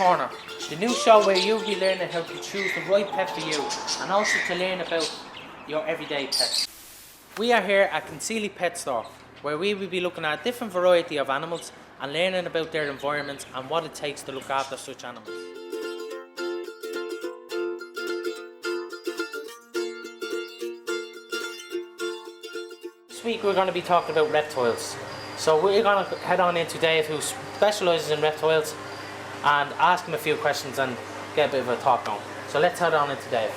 Corner, the new show where you'll be learning how to choose the right pet for you and also to learn about your everyday pets. We are here at Concealy Pet Store, where we will be looking at a different variety of animals and learning about their environments and what it takes to look after such animals. This week we're going to be talking about reptiles. So we're going to head on into Dave, who specialises in reptiles, and ask him a few questions and get a bit of a talk going. So let's head on into Dave.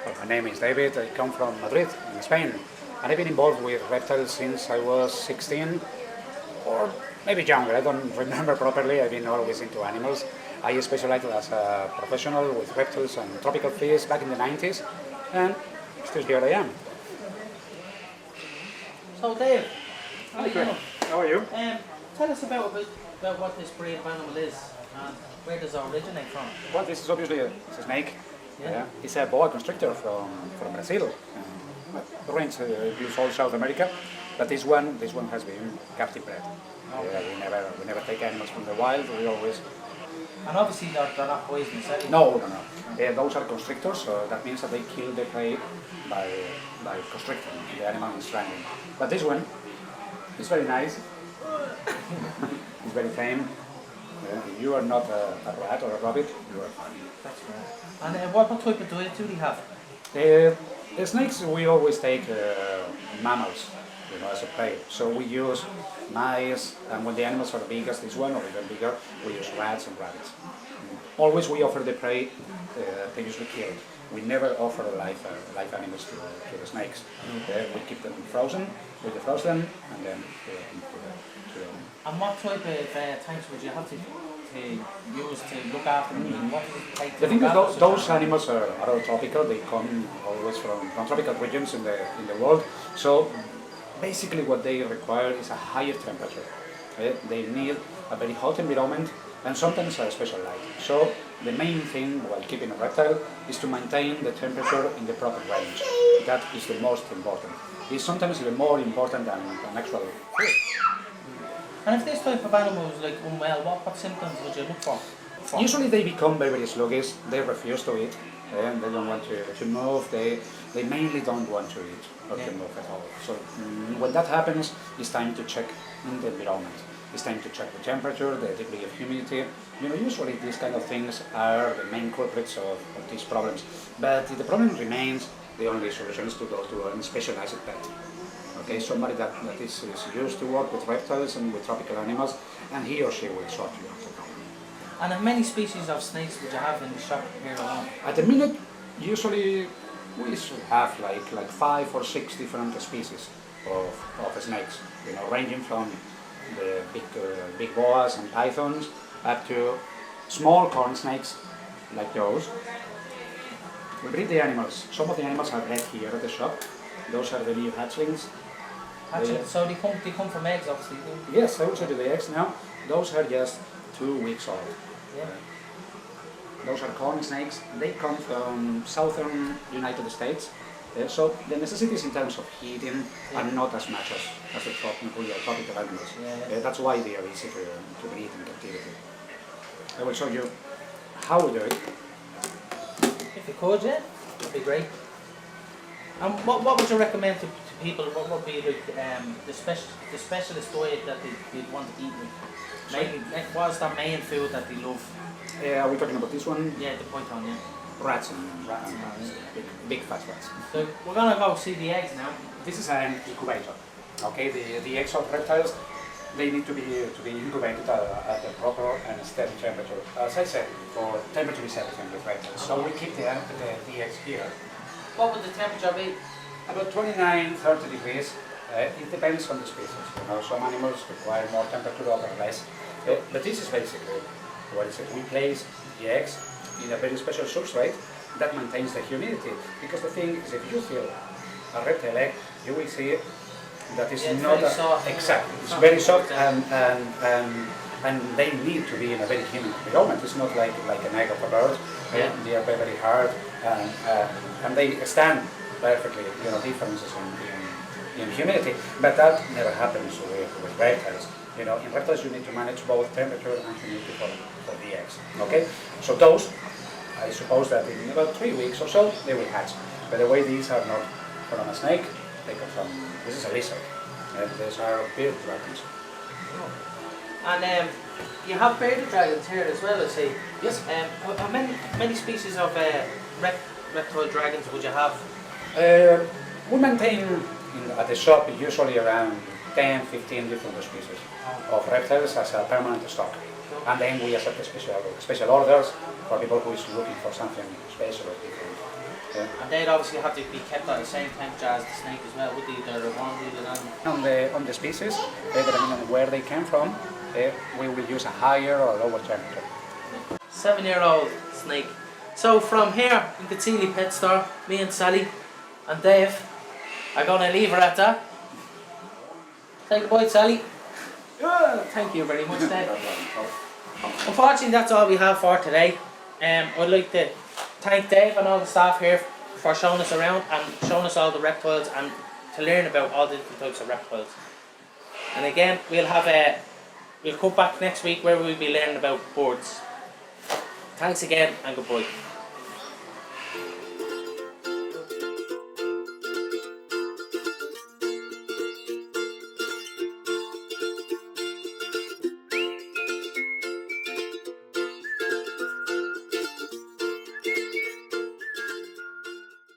Well, my name is David. I come from Madrid, in Spain, and I've been involved with reptiles since I was 16, or maybe younger. I don't remember properly. I've been always into animals. I specialized as a professional with reptiles and tropical fish back in the 90s, and still here I am. So Dave, Hi, Greg. How are you? Tell us about what this breed of animal is and where does it originate from? Well, this is obviously it's a snake. Yeah. It's a boa constrictor from Brazil. Range use all South America, but this one has been captive bred. We never take animals from the wild. We always. And obviously they're not poisonous, are they? No. Those are constrictors, so that means that they kill the prey by constricting the animal is strangling. But this one is very nice. It's very tame. If you are not a rat or a rabbit, you are fine. That's right. And what type of diet do they have? The snakes, we always take mammals, as a prey. So we use mice, and when the animals are big as this one or even bigger, we use rats and rabbits. Always we offer the prey previously killed. We never offer live animals to the snakes. We keep them frozen, we defrost them, and then to them. And what type of tanks would you have to use to look after them? And what does it take to The thing look is, after those such animals are all tropical. They come always from tropical regions in the world. So basically, what they require is a higher temperature. They need a very hot environment and sometimes a special light. So the main thing while keeping a reptile is to maintain the temperature in the proper range. That is the most important. It's sometimes even more important than actual food. And if this type of animal is like unwell, what symptoms would you look for? Usually they become very sluggish, they refuse to eat, and they don't want to move, they mainly don't want to eat or to move at all. So when that happens, it's time to check in the environment. It's time to check the temperature, the degree of humidity. Usually these kind of things are the main culprits of these problems. But if the problem remains, the only solution is to go to a specialized pet. Okay, somebody that is used to work with reptiles and with tropical animals, and he or she will sort you out the problem. And how many species of snakes would you have in the shop here alone? At the minute, usually we should have like 5 or 6 different species of snakes, ranging from the big boas and pythons up to small corn snakes like those. We breed the animals. Some of the animals are bred here at the shop. Those are the new hatchlings. So they come from eggs, obviously. Yes, I will show you the eggs now. Those are just 2 weeks old. Yeah. Those are corn snakes. They come from southern United States. So the necessities in terms of heating are not as much as the tropical animals. Yeah. That's why they are easy to breed in captivity. I will show you how we do it. If you could, yeah, that'd be great. And what would you recommend to people? What would be like the specialist diet that they want to eat? Maybe what's their main food that they love? Are we talking about this one? Yeah, the python, yeah. Rats and big fat rats. So we're gonna go see the eggs now. This is an incubator. Okay, the eggs of reptiles, they need to be incubated at a proper and steady temperature. As I said, for temperature is everything with reptiles. So we keep the eggs here. What would the temperature be? About 29-30 degrees. It depends on the species. Some animals require more temperature, others less. But this is basically what is it. We place the eggs in a very special substrate that maintains the humidity. Because the thing is, if you feel a reptile egg, you will see that it's not very soft. exactly. It's very soft and they need to be in a very humid environment. It's not like an egg of a bird. Yeah. They are very hard and they stand perfectly. Differences in humidity, but that never happens with reptiles. You know, in reptiles you need to manage both temperature and humidity for the eggs. Okay, so those, I suppose that in about 3 weeks or so they will hatch. By the way, these are not from a snake; they come from, this is a lizard, and these are bearded dragons. And you have bearded dragons here as well, I see. Yes. How many species of reptile dragons would you have? We maintain at the shop usually around 10, 15 different species of reptiles as a permanent stock. And then we accept special orders for people who is looking for something special or different. Yeah. And they'd obviously have to be kept at the same temperature as the snake as well, would they? They're warm, On the species, depending on where they came from, we will use a higher or lower temperature. 7-year-old snake. So from here in Concealy Pet Store, me and Sally and Dave are going to leave her at that. Take a bite, Sally. Thank you very much, Dave. Unfortunately, that's all we have for today. I'd like to thank Dave and all the staff here for showing us around and showing us all the reptiles and to learn about all the different types of reptiles. And again, we'll come back next week where we'll be learning about birds. Thanks again and goodbye.